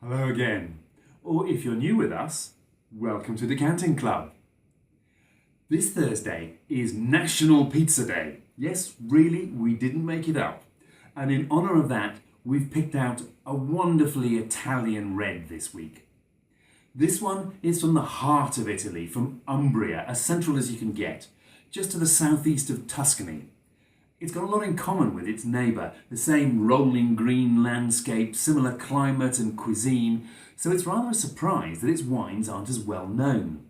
Hello again, or if you're new with us, welcome to the Canting Club. This Thursday is National Pizza Day. Yes, really, we didn't make it up. And in honour of that, we've picked out a wonderfully Italian red this week. This one is from the heart of Italy, from Umbria, as central as you can get, just to the southeast of Tuscany. It's got a lot in common with its neighbour, the same rolling green landscape, similar climate and cuisine, so it's rather a surprise that its wines aren't as well known.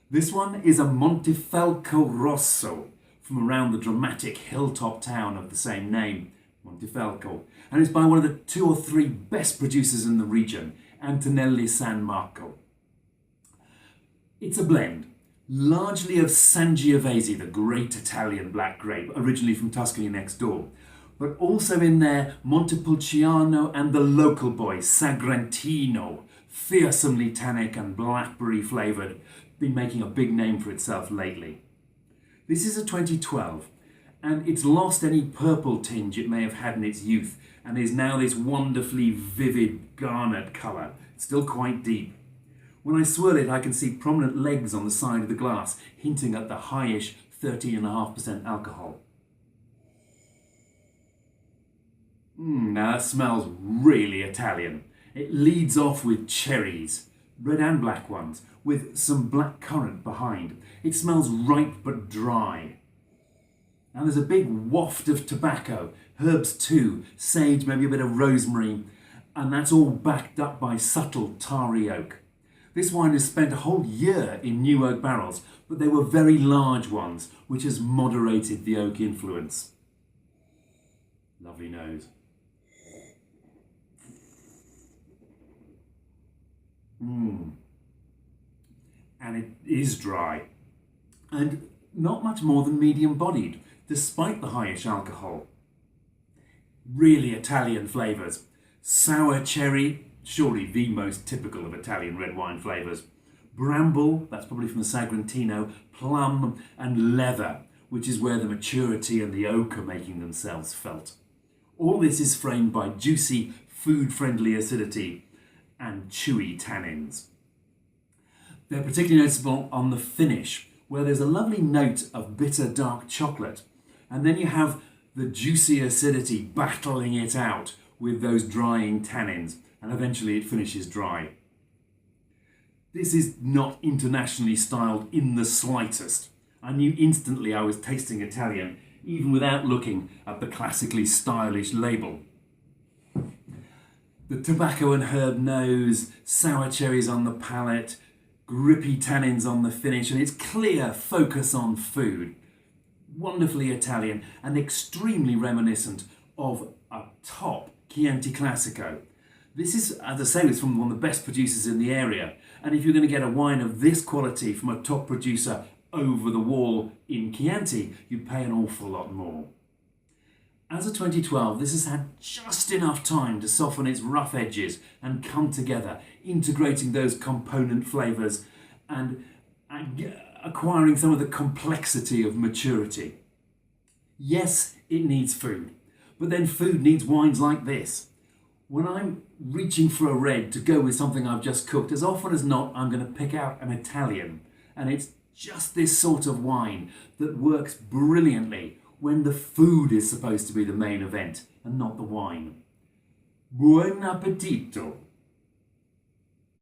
This one is a MontefalcoRosso from around the dramatic hilltop town of the same name, Montefalco, and it's by one of the 2 or 3 best producers in the region, Antonelli San Marco. It's a blend, largely of Sangiovese, the great Italian black grape, originally from Tuscany next door, but also in there Montepulciano and the local boy Sagrantino, fearsomely tannic and blackberry flavoured, been making a big name for itself lately. This is a 2012, and it's lost any purple tinge it may have had in its youth, and is now this wonderfully vivid garnet colour. It's still quite deep. When I swirl it, I can see prominent legs on the side of the glass, hinting at the highish 13.5% alcohol. Now that smells really Italian. It leads off with cherries, red and black ones, with some black currant behind. It smells ripe but dry. And there's a big waft of tobacco, herbs too, sage, maybe a bit of rosemary, and that's all backed up by subtle tarry oak. This wine has spent a whole year in new oak barrels, but they were very large ones, which has moderated the oak influence. Lovely nose. And it is dry, and not much more than medium-bodied, despite the highish alcohol. Really Italian flavours. Sour cherry, surely the most typical of Italian red wine flavours. Bramble, that's probably from the Sagrantino, plum and leather, which is where the maturity and the oak are making themselves felt. All this is framed by juicy, food-friendly acidity and chewy tannins. They're particularly noticeable on the finish, where there's a lovely note of bitter dark chocolate, and then you have the juicy acidity battling it out with those drying tannins, and eventually it finishes dry. This is not internationally styled in the slightest. I knew instantly I was tasting Italian, even without looking at the classically stylish label. The tobacco and herb nose, sour cherries on the palate, grippy tannins on the finish, and its clear focus on food. Wonderfully Italian and extremely reminiscent of a top Chianti Classico. This is, as I say, it's from one of the best producers in the area, and if you're going to get a wine of this quality from a top producer over the wall in Chianti, you'd pay an awful lot more. As a 2012, this has had just enough time to soften its rough edges and come together, integrating those component flavours and acquiring some of the complexity of maturity. Yes, it needs food, but then food needs wines like this. When I'm reaching for a red to go with something I've just cooked, as often as not, I'm going to pick out an Italian, and it's just this sort of wine that works brilliantly when the food is supposed to be the main event and not the wine. Buon appetito!